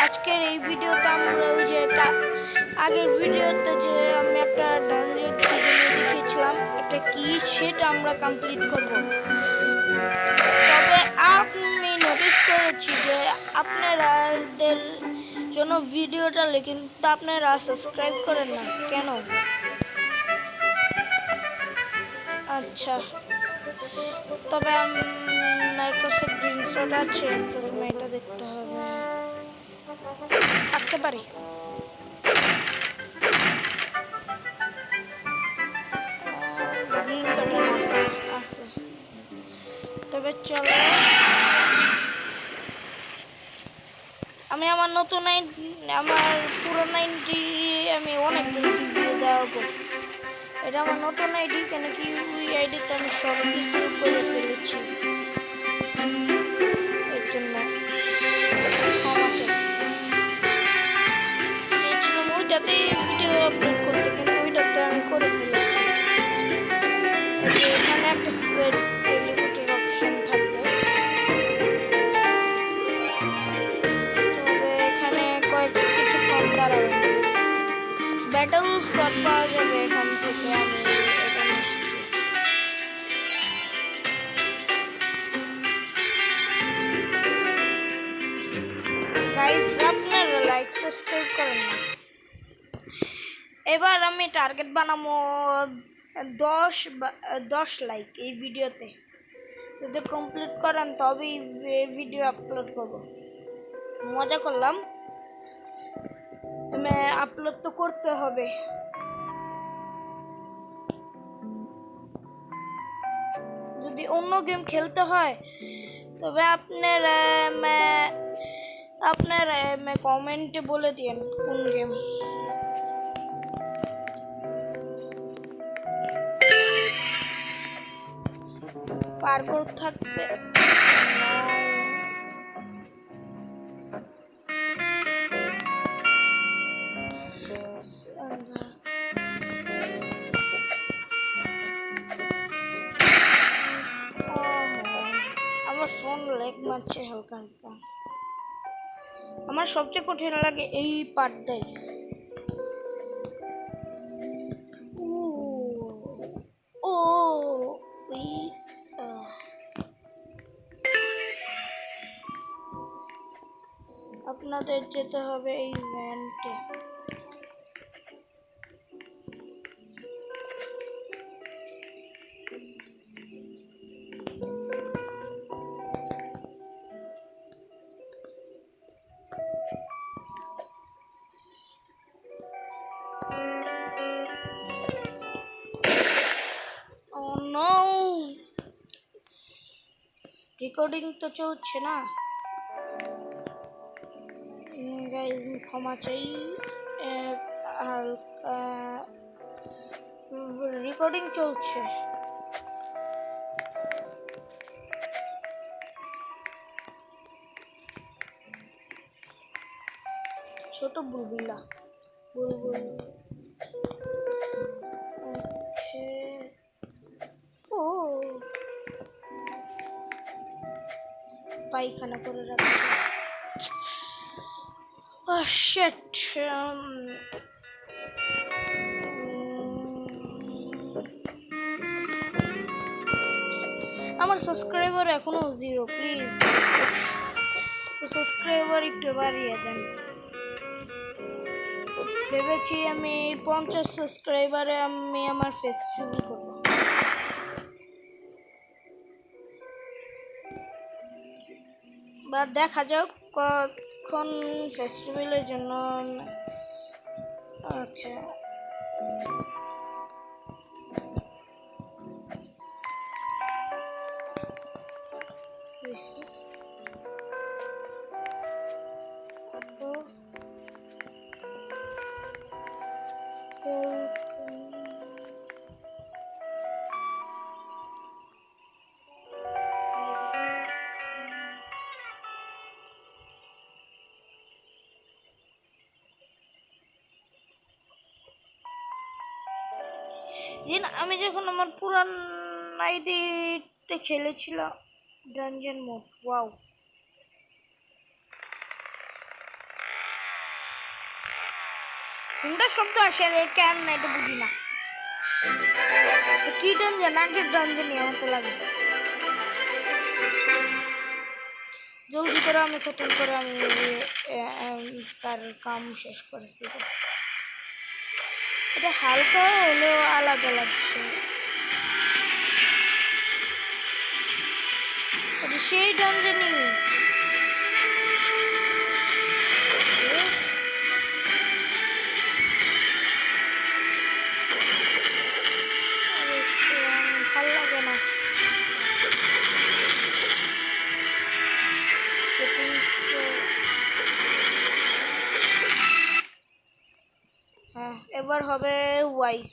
আজকের এই ভিডিওতে আমরা ওই যে আগের ভিডিওতে যে আমি একটা ডানজিয়ন দেখিয়েছিলাম এটা কি সেটা আমরা কমপ্লিট করব। তবে আমি নোটিস করেছি যে আপনাদের জন্য ভিডিওটা কিন্তু আপনারা সাবস্ক্রাইব করেন না কেন? আচ্ছা, তবে আমার কাছে গ্রিন শট আছে, প্রথমে এটা দেখতে হবে। থাকতে পারি। গ্রিন কাটা না আছে, তবে চলো আমি আমার নতুন আমার পুরোনো আইডি আমি অনেক ভিডিও দেওয়াবো। এটা আমার নতুন আইডি, কেন কি ওই আইডিতে আমি সব কিছু করে ফেলেছি, এর জন্য ক্ষমা চাই। চেয়েছিলাম ওইটাতেই ভিডিও আপলোড করতে, কিন্তু ওইটাতে আমি করে ফেলেছি। এখানে একটা টেলিপোর্টের অপশন থাকবে, তবে এখানে কিছুক্ষণ দাঁড়াবে। ব্যাটল শট পাওয়া যাবে এখান থেকে, আমি এটা নিশ্চিত। গাইস আপনারা লাইক সাবস্ক্রাইব করেন না। এবার আমি টার্গেট বানাবো 10 লাইক এই ভিডিওতে। যদি কমপ্লিট করেন তবেই ভিডিও আপলোড করব। মজা করলাম, আপলোড তো করতে হবে। যদি অন্য গেম খেলতে হয় তবে আপনারা কমেন্টে বলে দিন কোন গেম। পার্কর থাকবে, আমার ফোন ল্যাগ মারছে হালকা হালকা। আমার সবচেয়ে কঠিন লাগে এই পার্টটাই। ও আপনাদের যেতে হবে এই ভ্যানটে। রেকর্ডিং তো চলছে না গাইস, ক্ষমা চাই। রেকর্ডিং চলছে। ছোট বুলবুলা বুলবুল ও পায়খানা করে রাখছে। শিট, আমার সাবস্ক্রাইবার এখনো 0। প্লিজ সাবস্ক্রাইবার একটু বাড়িয়ে দেন। ভেবেছি আমি 50 সাবস্ক্রাইবারে আমি আমার ফেস্টিভ্যাল করব। বা দেখা যাক কখন ফেস্টিভ্যালের জন্য। ওকে, আমি যখন আমার পুরান আইডিতে খেলেছিলাম ডানজেন মোড, ওয়াও হুন্ডা শব্দ আসে রে কেন না এটা বুঝি না কি ডঞ্জন আগের ডঞ্জনই আমার তো লাগে জলদি করে আমি খতম করে আমি তার কাম শেষ করে ফেলবো এটা হালকা হলেও আলাদা লাগছে এটা সেই ডঞ্জনই ভালো লাগে না হ্যাঁ এবার হবে ওয়াইস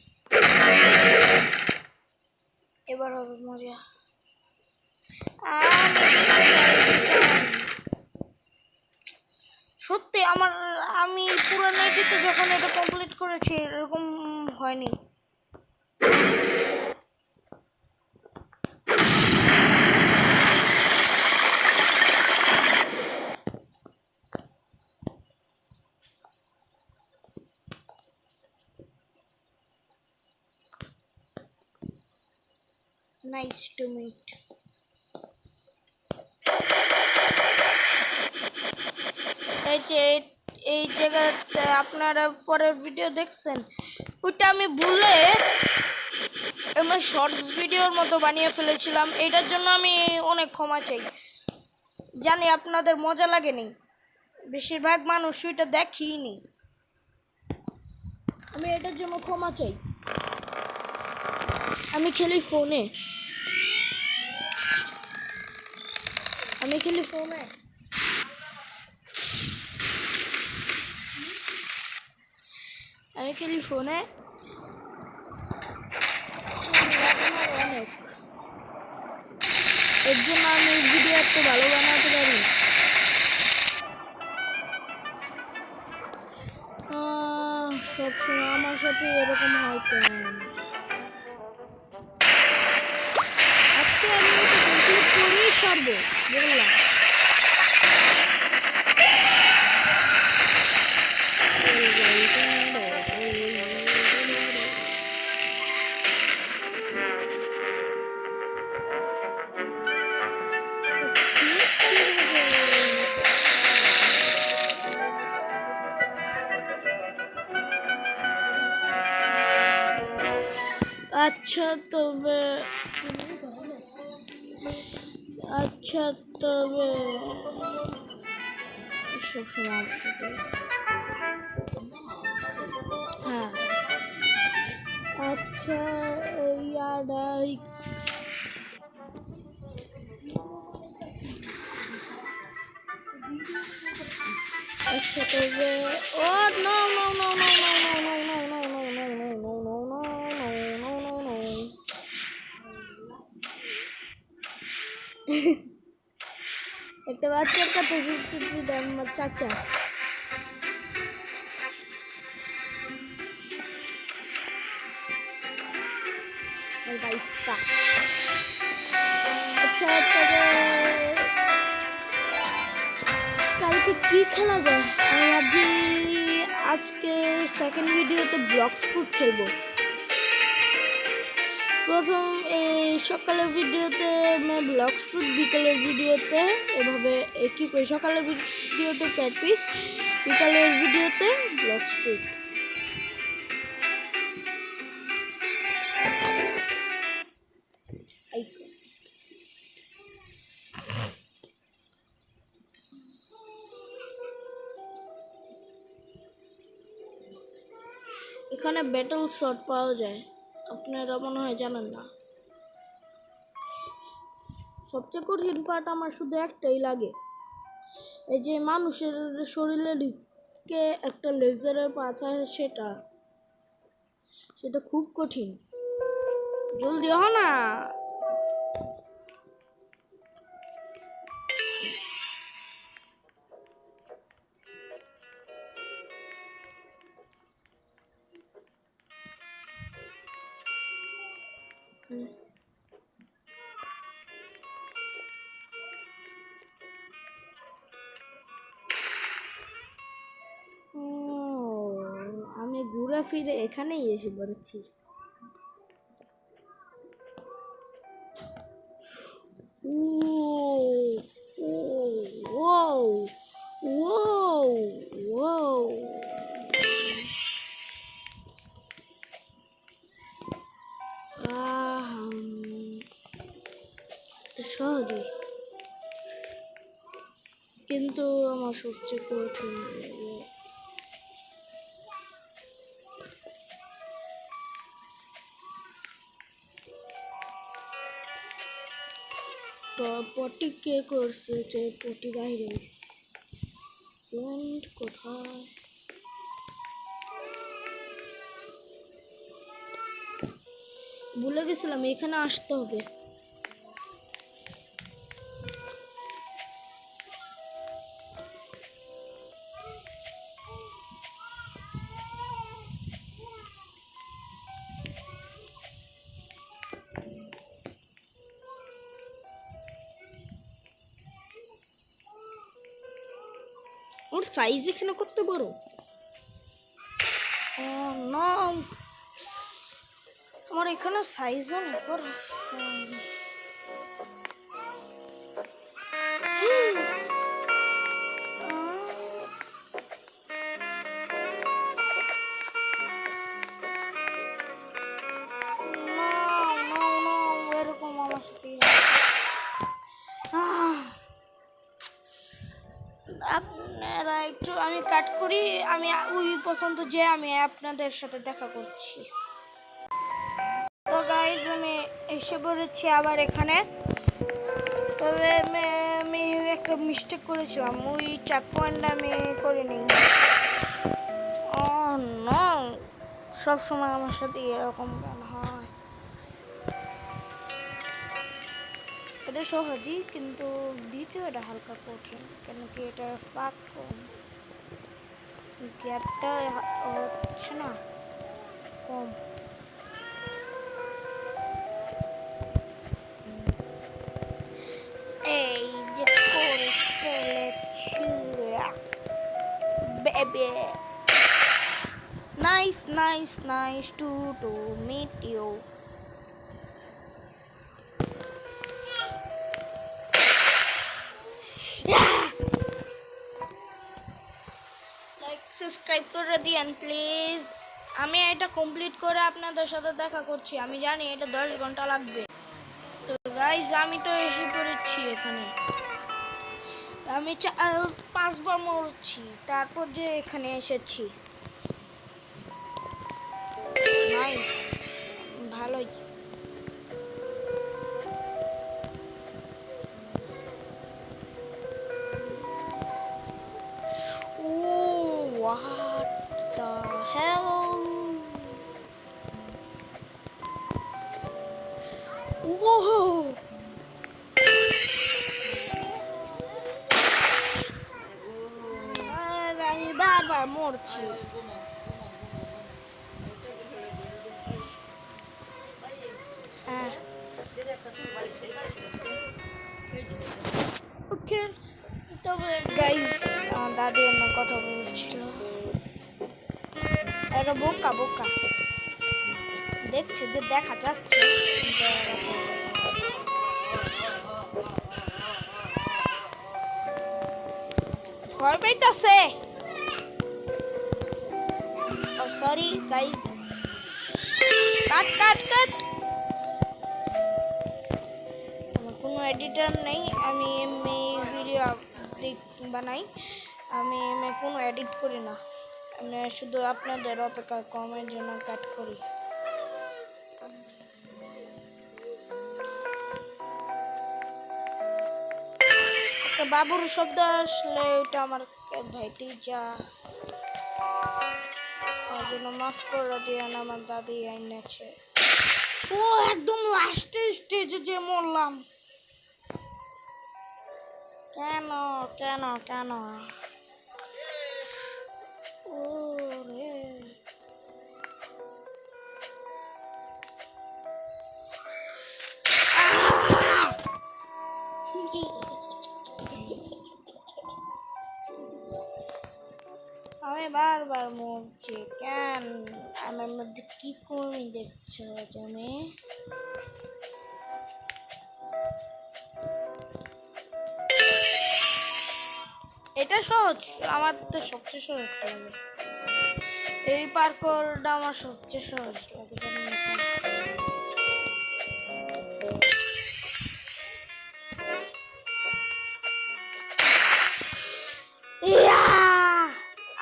এবার হবে মজা সত্যি আমি পুরো নাইটিতে যখন এটা কমপ্লিট করেছি এরকম হয়নি নাইস টু মিট এই জায়গাতে আপনারা পরের ভিডিও দেখছেন ওইটা আমি ভুলে আমার শর্টস ভিডিওর মতো বানিয়ে ফেলেছিলাম এটার জন্য আমি অনেক ক্ষমা চাই জানি আপনাদের মজা লাগেনি বেশিরভাগ মানুষ ওইটা দেখিনি আমি এটার জন্য ক্ষমা চাই আমি খেলি ফোনে আমি খেলি ফোনে অনেক এর জন্য আমি ভিডিও একটু ভালো বানাতে পারি সবসময় আমার সাথে এরকম হয় কেন আজকে আমি এটা কমপ্লিট করেই ছাড়বো বললাম আচ্ছা তবে সবসময় হ্যাঁ আচ্ছা ইয়াডাই আচ্ছা তবে ও no no no no no no no no no no no no no no no no no একটা বাচ্চার কথা শুনছি আমার চাচা বাইশটা আচ্ছা তবে কালকে কি খেলা যায় আমি ভাবছি আজকে সেকেন্ড ভিডিওতে ব্লক ফুট খেলবো প্রথম সকালের ভিডিওতে ব্লক ফুট বিকালের ভিডিওতে এভাবে কী করি সকালের ভিডিওতে ক্যাটপিস বিকালের ভিডিওতে ব্লক ফুট এখানে ব্যাটল শট পাওয়া যায় আপনারা মনে হয় জানেন না সবচেয়ে কঠিন পার্ট আমার শুধু একটাই লাগে এই যে মানুষের শরীরে ঢুকে একটা লেজারের পাত হয় সেটা খুব কঠিন জলদি হ না আমি ঘোরা ফিরে এখানেই এসে পড়েছি। সহজে, কিন্তু আমার সবচেয়ে কঠিন লাগে তো পটি কে করছে, যে পটি বাইরে প্যান্ট কোথায়? ভুলে গেছিলাম এখানে আসতে হবে। ওর সাইজ এখানে কত বড়! না, আমার এখানে সাইজ অনেক বড়। এরকম আমার সাথে আপনারা একটু, আমি কাট করি, আমি ওই পছন্দ যে আমি আপনাদের সাথে দেখা করছি। তো গাইজ আমি এসে পড়েছি আবার এখানে। তবে আমি একটা মিস্টেক করেছিলাম, ওই চেক পয়েন্টটা আমি করিনি। ও নো, সবসময় আমার সাথে এরকম কেন হয়? এটা সহজই, কিন্তু দ্বিতীয়টা হালকা কঠিন, কেন কি এটা ফাঁক কম, গ্যাপটা হচ্ছে না কম। এই যে করে ফেলেছি baby. Nice to meet you. Like subscribe করে দিন প্লিজ। আমি এটা কমপ্লিট করে আপনাদের সাথে দেখা করছি। আমি জানি এটা 10 ঘন্টা লাগবে। তো গাইজ আমি তো এসে পড়েছি এখানে। আমি 5বার মরছি, তারপর যে এখানে এসেছি। নাইস, ভালোই। What the hell? Whoa! আমি বারবার মরছি। ওকে, তবে গাইজ আমার দাদি আমার কথা বলছিল। এটা বোকা বোকা দেখছে, যে দেখা যাচ্ছে ভয় পাইতাছে। সরি গাইজ, কাট কাট কাট। আমার কোনো এডিটর নেই, আমি এমনি ভিডিও বানাই, আমি এমনি কোনো এডিট করি না। আমি শুধু আপনাদের অপেক্ষা কমের জন্য কাট করি। একটা বাবুর শব্দ আসলে ওইটা আমার ভাইতেই যা, ওই জন্য মাফ করে দিয়ে আমার দাদি আইনেছে। ও একদম লাস্ট স্টেজে যে মরলাম। কেন কেন কেন? ও রে, আমি বারবার মরছি কেন? আমার মধ্যে কি কমি দেখছো তুমি? এটা সহজ, আমার তো সবচেয়ে সহজ লাগে। এই পার্করটা আমার সবচেয়ে সহজ লাগে।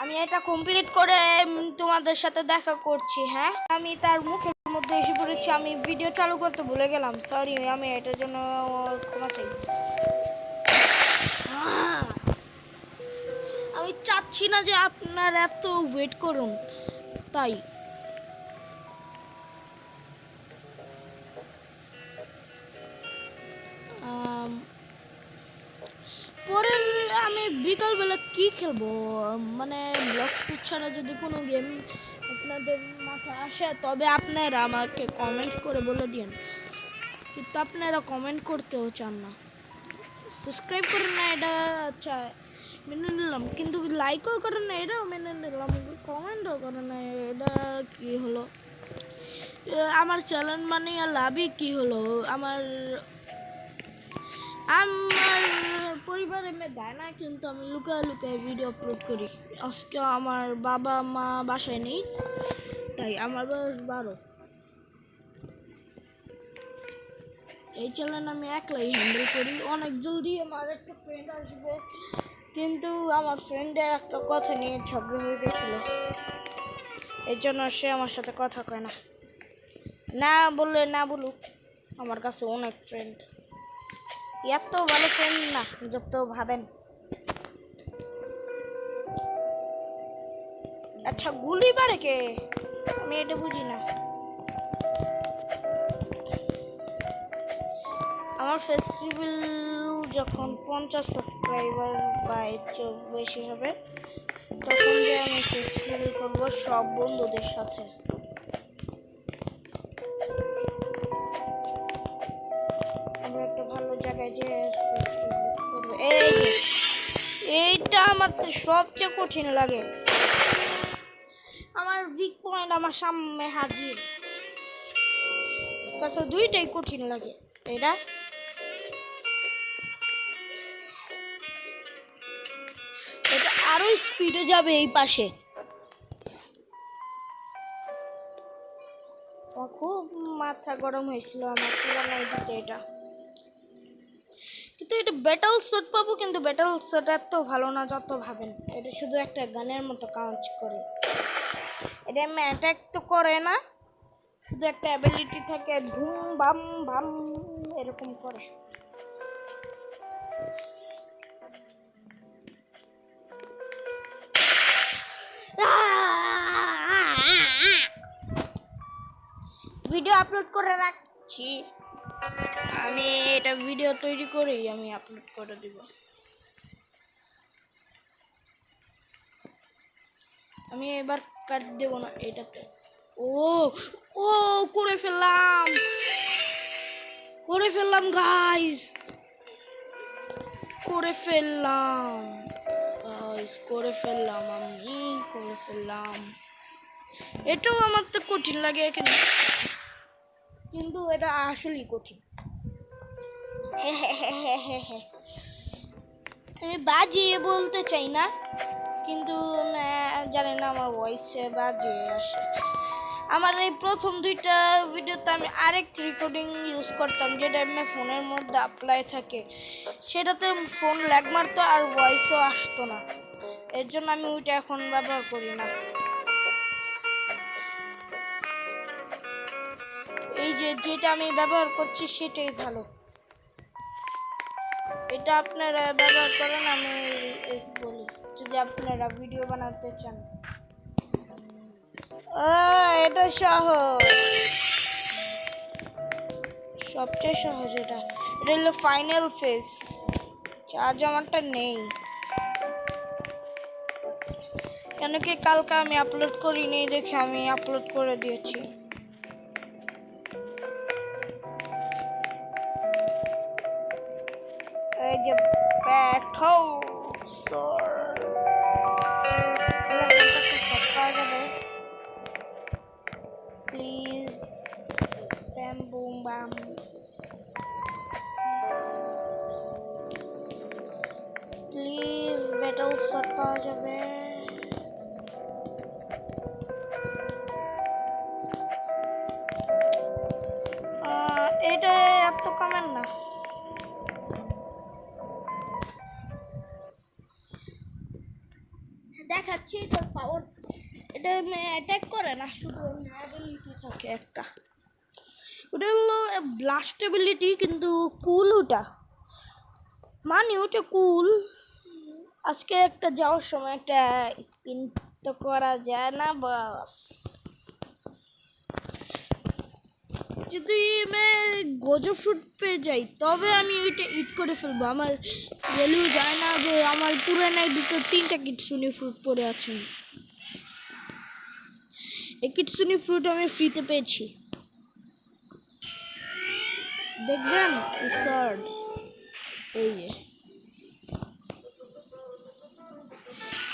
আমি এটা কমপ্লিট করে তোমাদের সাথে দেখা করছি। হ্যাঁ, আমি তার মুখের মধ্যে এসে পড়েছি। আমি ভিডিও চালু করতে ভুলে গেলাম, সরি। আমি এটার জন্য ক্ষমা চাই। আমি চাচ্ছি না যে আপনার এত ওয়েট করুন, তাই পরে আমি বিকালবেলা কি খেলবো, মানে ব্লক ছাড়া যদি কোনো গেম আপনাদের মাথায় আসে তবে আপনারা আমাকে কমেন্ট করে বলে দিন। কিন্তু আপনারা কমেন্ট করতেও চান না, সাবস্ক্রাইব করেন না, এটা আচ্ছা মেনে নিলাম, কিন্তু লাইকও করেন না, এটাও মেনে নিলাম, কমেন্টও করেন না, এটা কি হলো? আমার চ্যানেল মানে লাভই কি হলো? আমার আমার পরিবারে মেয়ে দেয় না, কিন্তু আমি লুকায় লুকায় ভিডিও আপলোড করি। আজকে আমার বাবা মা বাসায় নেই, তাই আমার বয়স 12। এই চ্যানেল আমি একলাই হ্যান্ডেল করি। অনেক জলদি আমার একটা ফ্রেন্ড আসবে, কিন্তু আমার ফ্রেন্ডের একটা কথা নিয়ে ঝগড়া হয়ে গেছিলো, এই জন্য সে আমার সাথে কথা কয় না। না বললে না বলুক, আমার কাছে অনেক ফ্রেন্ড, এত ভালো ফ্রেন্ড না যত ভাবেন। আচ্ছা, গুলি পারে কে? আমি এটা বুঝি না। আমার ফেস্টিভ্যাল যখন 50 সাবস্ক্রাইবার বা এর বেশি হবে, তখন যে আমি ফেস্টিভ্যাল করবো সব বন্ধুদের সাথে। আমরা একটা ভালো জায়গায় যে ফেস্টিভ্যাল করবো। এইটা আমার তো সবচেয়ে কঠিন লাগে। আমার উইক পয়েন্ট আমার সামনে হাজির, কাছে দুইটাই কঠিন লাগে। এটা এটা আরো স্পিডে যাবে এই পাশে। খুব মাথা গরম হয়েছিল আমার পুরানো দিতে এটা, কিন্তু এটা ব্যাটল সেট পাবো, কিন্তু ব্যাটল সেট এত ভালো না যত ভাবেন। এটা শুধু একটা গানের মতো কাজ করে। এটা এমনি অ্যাটাক তো করে না, শুধু একটা অ্যাবিলিটি থাকে, ধুম বাম বাম এরকম করে। ভিডিও আপলোড করে রাখছি আমি, এটা ভিডিও তৈরি করেই আমি আপলোড করে দিব। আমি এবার কাট দেব না এটাতে। ও ও করে ফেললাম, করে ফেললাম গাইস, করে ফেললাম গাইস, করে ফেললাম, আমি করে ফেললাম। এটাও আমার তো কঠিন লাগে এখানে, কিন্তু এটা আসলেই কঠিন। আমি বাজিয়ে বলতে চাই না, কিন্তু জানি না আমার ভয়েসে বাজিয়ে আসে। আমার এই প্রথম দুইটা ভিডিওতে আমি আরেক রেকর্ডিং ইউজ করতাম, যেটা এমনি ফোনের মধ্যে অ্যাপ্লাই থাকে, সেটাতে ফোন ল্যাগ মারতো আর ভয়েসও আসতো না, এর জন্য আমি ওইটা এখন ব্যবহার করি না। এই যে যেটা আমি ব্যবহার করছি সেটাই ভালো, এটা আপনারা ব্যবহার করেন। আমি বলি যদি আপনারা ভিডিও বানাতে চান, এটা সহজ, সবচেয়ে সহজ। এটা এটা হলো ফাইনাল ফেজ। চার্জ আমারটা নেই, কেন কি কালকে আমি আপলোড করিনি দেখে আমি আপলোড করে দিয়েছি। এই যে ব্যাটল শট পাওয়া যাবে। এটা এত কমেন না। দেখাচ্ছি তোর পাওয়ার। এটা অ্যাটাক করে না, শুধু অ্যাবিলিটি থাকে একটা। ওটা হলো ব্লাস্ট অ্যাবিলিটি, কিন্তু কুল ওটা, মানে ওটা কুল। আজকে একটা যাওয়ার সময় একটা স্পিন তো করা যায় না বাস। যদি আমি গজব ফ্রুট পেয়ে যাই তবে আমি ওইটা ইট করে ফেলবো। আমার ভ্যালু যায় না যে আমার পুরান আইডিতে 3টা কিটসুনি ফ্রুট পড়ে আছে। এই কিটসুনি ফ্রুট আমি ফ্রিতে পেয়েছি, দেখবেন শর্ট। এই যে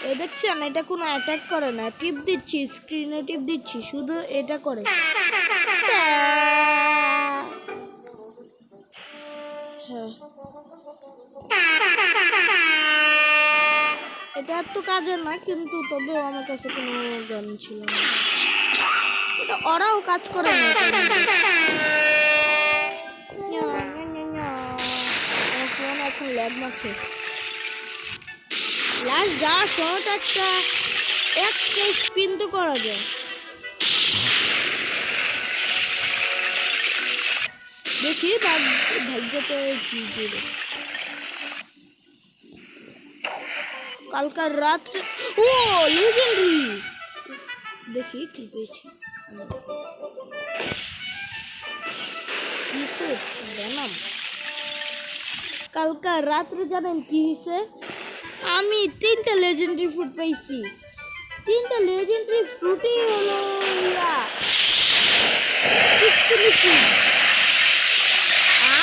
এই দেখছেন, এটা কোনো অ্যাটাক করে না, টিপ দিচ্ছি স্ক্রিনে, টিপ দিচ্ছি, শুধু এটা করে। হ্যাঁ, এটা এত কাজের না, কিন্তু তবেও আমার কাছে কোনো জ্ঞান ছিল না। এটা ওরাও কাজ করে না। ফোন এখন ল্যাগ মারছে। লাস্ট যাওয়ার শর্ট একটা স্পিন তো করা যায়। দেখি ভাগ্যতে কি দেবে। কালকার রাত্রে ও লেজেন্ডারি, দেখি কি পেয়েছি। কালকার রাত্রে জানেন কি হয়েছে? আমি 3টা লেজেন্ডারি ফ্রুট পাইছি। 3টা লেজেন্ডারি ফ্রুটই হলো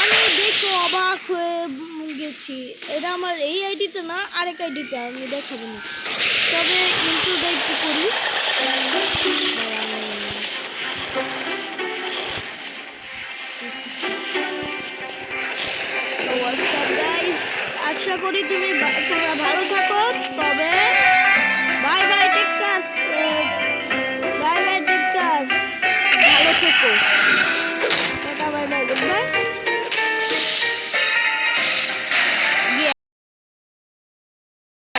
আমি দেখে অবাক হয়ে গেছি। এটা আমার এই আইডিতে না, আরেক আইডিতে, আমি দেখাবো না। তবে ইন্ট্রোডাক্ট করি। আশা করি তোমরা ভালো থাকো।